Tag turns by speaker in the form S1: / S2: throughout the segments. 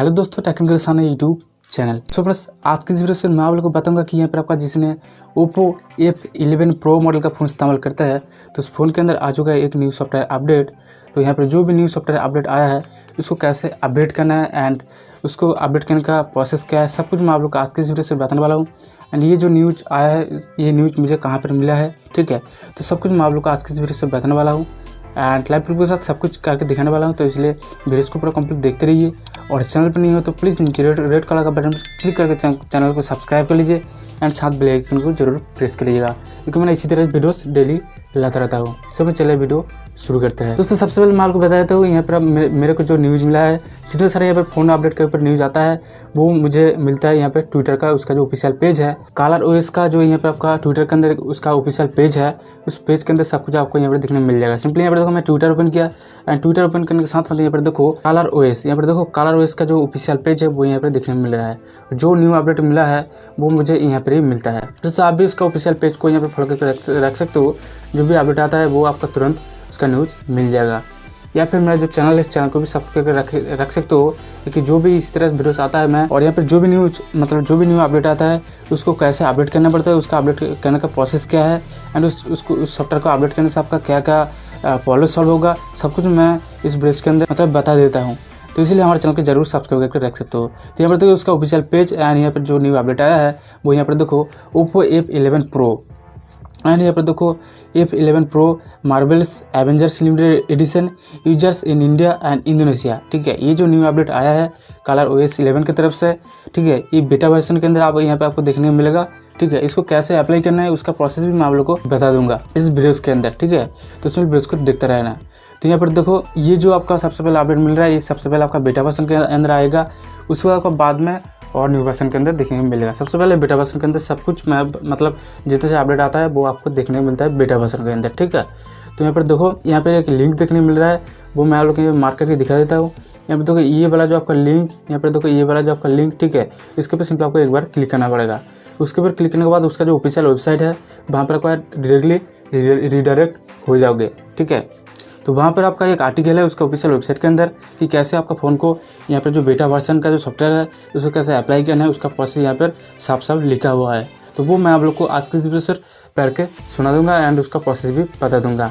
S1: Hello दोस्तों, technical सामने YouTube channel. So friends, आज की इस वीडियो से मैं आप लोगों को बताऊंगा कि यहाँ पर आपका जिसने ओप्पो F11 प्रो मॉडल का फ़ोन इस्तेमाल करता है तो उस फ़ोन के अंदर आ चुका है एक न्यू सॉफ्टवेयर अपडेट। तो यहाँ पर जो भी न्यू सॉफ्टवेयर अपडेट आया है उसको कैसे अपडेट करना है एंड उसको अपडेट करने का प्रोसेस क्या है, सब कुछ मैं आप लोग को आज की इस वीडियो से बताने वाला हूँ। एंड ये जो न्यूज़ आया है, ये न्यूज़ मुझे कहाँ पर मिला है, ठीक है, तो सब कुछ मैं आप लोग को आज की इस वीडियो से बताने वाला हूँ एंड लाइव प्रूफ के साथ सब कुछ करके दिखाने वाला हूँ। तो इसलिए वीडियोस को पूरा कंप्लीट देखते रहिए और चैनल पर नहीं हो तो प्लीज़ नीचे रेड कलर का बटन पर क्लिक करके चैनल को सब्सक्राइब कर लीजिए एंड साथ बेल आइकन को जरूर प्रेस कर लीजिएगा, क्योंकि मैंने इसी तरह वीडियोस डेली लाता रहता हूँ। सब चलिए वीडियो शुरू करते हैं। दोस्तों, सबसे पहले मैं आपको बता देता हूँ यहाँ पर मेरे को जो न्यूज़ मिला है, जितने सारे यहाँ पर फ़ोन अपडेट के ऊपर न्यूज़ आता है वो मुझे मिलता है यहाँ पर ट्विटर का, उसका जो ऑफिशियल पेज है कलर ओएस का, जो यहाँ पर आपका ट्विटर के अंदर उसका ऑफिशियल पेज है, उस पेज के अंदर सब कुछ आपको यहाँ पर देखने मिल जाएगा। सिंपली यहाँ पर देखो, मैं ट्विटर ओपन किया एंड ट्विटर ओपन करने के साथ साथ यहाँ पर देखो कलर ओएस, यहाँ पर देखो कलर ओएस का जो ऑफिशियल पेज है वो यहाँ पर देखने मिल रहा है। जो न्यू अपडेट मिला है वो मुझे यहाँ पर ही मिलता है। दोस्तों, आप भी उसका ऑफिशियल पेज को यहाँ पर फॉलो करके रख सकते हो, जो भी अपडेट आता है वो आपका तुरंत उसका न्यूज़ मिल जाएगा। या फिर मेरा जो चैनल है इस चैनल को भी सब्सक्राइब करके रख सकते हो, क्योंकि जो भी इस तरह वीडियोस आता है मैं और यहाँ पर जो भी न्यूज़ मतलब जो भी न्यू अपडेट आता है उसको कैसे अपडेट करना पड़ता है, उसका अपडेट करने का प्रोसेस क्या है एंड उस सॉफ्टवेयर को अपडेट करने से आपका क्या क्या प्रॉब्लम सॉल्व होगा, सब कुछ मैं इस वीडियोस के अंदर मतलब बता देता हूँ। तो इसलिए हमारे चैनल को जरूर सब्सक्राइब करके रख सकते हो। तो यहाँ पर देखो उसका ऑफिशियल पेज एंड यहाँ पर जो न्यू अपडेट आया है वो यहाँ पर देखो ओप्पो F11 प्रो एंड यहाँ पर देखो F11 pro Marvels Avengers limited edition users in India and Indonesia, ठीक है। ये जो न्यू अपडेट आया है कलर OS 11 की तरफ से, ठीक है, ये बेटा वर्जन के अंदर आप यहाँ पे आपको देखने को मिलेगा, ठीक है। इसको कैसे अप्लाई करना है उसका प्रोसेस भी मैं आप लोगों को बता दूंगा इस वीडियोस के अंदर, ठीक है। तो इसमें वीडियोस को देखते रहना। तो यहाँ पर देखो ये जो आपका सबसे पहले अपडेट मिल रहा है, ये सबसे पहले आपका बेटा वर्जन के अंदर आएगा, उसके बाद आपका बाद में और न्यू वर्जन के अंदर देखने को मिलेगा। सबसे पहले बेटा वर्जन के अंदर सब कुछ मैं मतलब जितने से अपडेट आता है वो आपको देखने को मिलता है बेटा वर्जन के अंदर, ठीक है। तो यहाँ पर देखो यहाँ पर एक लिंक देखने को मिल रहा है, वो मैं आप लोग को मार्क करके दिखा देता हूँ। यहाँ पर देखो ये वाला जो आपका लिंक, यहाँ पर देखो ये वाला जो आपका लिंक, ठीक है, इसके ऊपर सिंपल आपको एक बार क्लिक करना पड़ेगा। उसके ऊपर क्लिक करने के बाद उसका जो ऑफिशियल वेबसाइट है वहाँ पर आपको डायरेक्टली रिडायरेक्ट हो जाओगे, ठीक है। तो वहाँ पर आपका एक आर्टिकल है उसका ऑफिशियल वेबसाइट के अंदर कि कैसे आपका फ़ोन को यहाँ पर जो बेटा वर्जन का जो सॉफ्टवेयर है उसको कैसे अप्लाई करना है, उसका प्रोसेस यहाँ पर साफ साफ लिखा हुआ है। तो वो मैं आप लोग को आज के वीडियो से पढ़ के सुना दूंगा एंड उसका प्रोसेस भी बता दूंगा।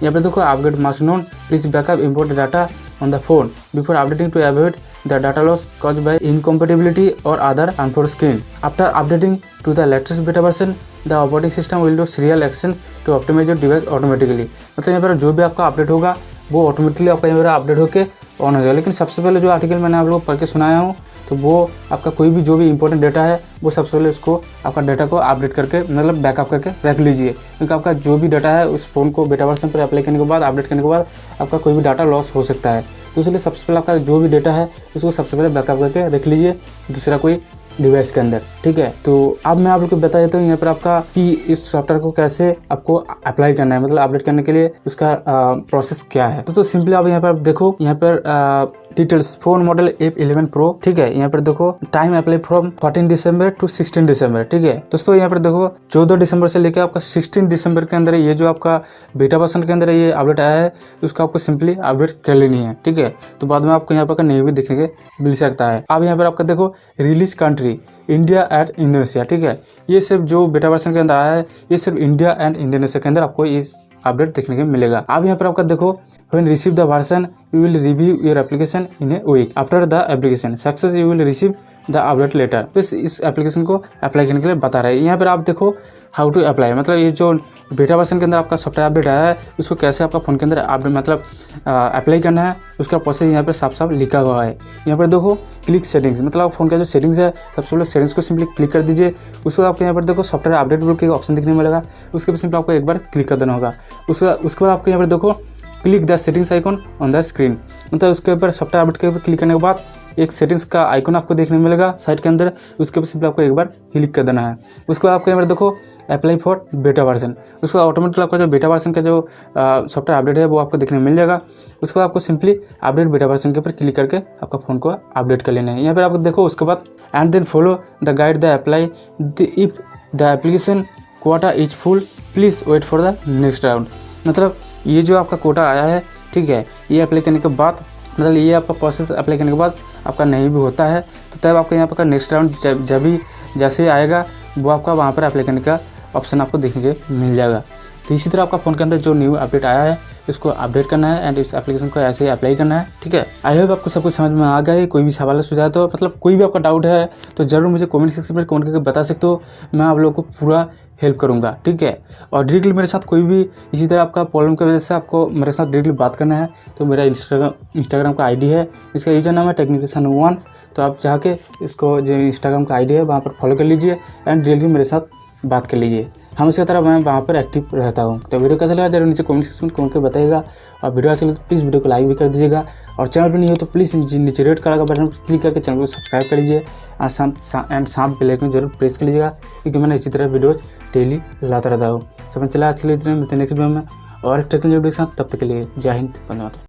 S1: यहाँ पर देखो update must known, please backup important data on the phone before updating to avoid the data loss caused by incompatibility or other unforeseen. After updating to the latest beta version, the operating system will do serial actions to optimize your device automatically. मतलब यहाँ पर जो भी आपका update होगा वो automatically आपका यहाँ पर अपडेट होकर ऑन हो जाएगा। लेकिन सबसे पहले जो आर्टिकल मैंने आप लोगों को पढ़ के सुनाया हूँ तो वो आपका कोई भी जो भी इंपॉर्टेंट डेटा है वो सबसे पहले उसको आपका डाटा को अपडेट करके मतलब बैकअप करके रख लीजिए, क्योंकि आपका जो भी डाटा है उस फ़ोन को बेटा वर्जन पर अप्लाई करने के बाद अपडेट करने के बाद आपका कोई भी डाटा लॉस हो सकता है। तो इसलिए सबसे पहले आपका जो भी डेटा है उसको सबसे पहले बैकअप करके रख लीजिए दूसरा कोई डिवाइस के अंदर, ठीक है। तो अब मैं आप लोग को बता देता हूँ यहाँ पर आपका कि इस सॉफ्टवेयर को कैसे आपको अप्लाई करना है, मतलब अपडेट करने के लिए उसका प्रोसेस क्या है। तो सिंपली आप यहाँ पर देखो, यहाँ पर details phone model F11 pro, ठीक है। यहाँ पर देखो time apply from 14 December to 16 December, ठीक है। दोस्तों यहाँ पर देखो 14 दिसंबर से लेकर आपका 16 दिसंबर के अंदर ये जो आपका बेटा वर्जन के अंदर ये अपडेट आया है उसको आपको सिंपली अपडेट कर लेनी है, ठीक है। तो बाद में आपको यहाँ पर नहीं भी देखने के मिल सकता है। अब यहाँ पर आपका देखो release country India and Indonesia, ठीक है। ये सिर्फ जो बेटा वर्जन के अंदर आया है ये सिर्फ इंडिया एंड इंडोनेशिया के अंदर आपको इस अपडेट देखने को मिलेगा। अब यहाँ पर आपका देखो when receive the version you will review your application in a week after the application success you will receive the update later। तो इस एप्लीकेशन को अप्लाई करने के लिए बता रहा है। यहाँ पर आप देखो हाउ टू अप्लाई, मतलब ये जो बेटा वर्जन के अंदर आपका सॉफ्टवेयर अपडेट आया है उसको कैसे आपका फ़ोन के अंदर अपडेट मतलब अप्लाई करना है उसका प्रोसेस यहाँ पर साफ साफ लिखा हुआ है। यहाँ पर देखो क्लिक सेटिंग्स, मतलब फ़ोन का जो सेटिंग्स है सबसे पहले सेटिंग्स को सिंपली क्लिक कर दीजिए। उसके बाद आपको यहाँ पर देखो सॉफ्टवेयर अपडेट ग्रुप के ऑप्शन दिखने मिलेगा, उसके बाद सिंपली आपको एक बार क्लिक कर देना होगा। उसके बाद आपको यहाँ पर देखो click the settings icon on the screen, मतलब उसके ऊपर सॉफ्टवेयर अपडेट के ऊपर क्लिक करने के बाद एक सेटिंग्स का आइकॉन आपको देखने मिलेगा साइड के अंदर, उसके ऊपर सिंपली आपको एक बार क्लिक कर देना है। उसके बाद आपको यहाँ पर देखो अप्लाई फॉर बेटा वर्जन, उसके बाद ऑटोमेटिकली आपका जो बेटा वर्जन का जो सॉफ्टवेयर अपडेट है वो आपको देखने मिल जाएगा। उसके बाद आपको सिंपली अपडेट बेटा वर्जन के ऊपर क्लिक करके आपका फ़ोन को अपडेट कर लेना है। यहाँ पर आपको देखो उसके बाद and then follow the guide the apply if the application quota is full please wait for the next round. मतलब ये जो आपका कोटा आया है, ठीक है, ये अप्लाई करने के बाद मतलब ये आपका प्रोसेस अप्लाई करने के बाद आपका नहीं भी होता है तो तब आपका यहाँ पर नेक्स्ट राउंड जब भी जैसे आएगा वो आपका वहाँ पर अप्लाई करने का ऑप्शन आपको देखने को मिल जाएगा। तो इसी तरह आपका फ़ोन के अंदर जो न्यू अपडेट आया है इसको अपडेट करना है एंड इस एप्लीकेशन को ऐसे अप्लाई करना है, ठीक है। आई होप आपको सब कुछ समझ में आ गया है। कोई भी सवाल सुझाव तो मतलब कोई भी आपका डाउट है तो ज़रूर मुझे कमेंट सेक्शन में कमेंट करके बता सकते हो, मैं आप लोगों को पूरा हेल्प करूंगा, ठीक है। और डायरेक्टली मेरे साथ कोई भी इसी तरह आपका प्रॉब्लम की वजह से आपको मेरे साथ डायरेक्टली बात करना है तो मेरा इंस्टाग्राम का आईडी है, इसका यूजर नाम है टेक्निशियन1। तो आप जाके इसको जो इंस्टाग्राम का आईडी है वहाँ पर फॉलो कर लीजिए एंड डायरेक्टली मेरे साथ बात कर लीजिए। हमेशा तरह मैं वहाँ पर एक्टिव रहता हूँ। तो वीडियो कैसा लगा जरूर नीचे कमेंट सेक्शन में कमेंट कर बताइएगा। और वीडियो अच्छा लगे तो प्लीज़ वीडियो को लाइक भी कर दीजिएगा। और चैनल पर नहीं हो तो प्लीज़ नीचे रेड कलर का बटन क्लिक करके चैनल को सब्सक्राइब कर लीजिए और साथ बेल आइकन जरूर प्रेस कर लीजिएगा क्योंकि मैंने इसी तरह वीडियोज डेली लाता रहता हूँ। समझ चला आज के लिए इतने मिलते हैं नेक्स्ट वीडियो में और एक टेक्निकल वीडियो के साथ। तब तक के लिए जय हिंद, धन्यवाद।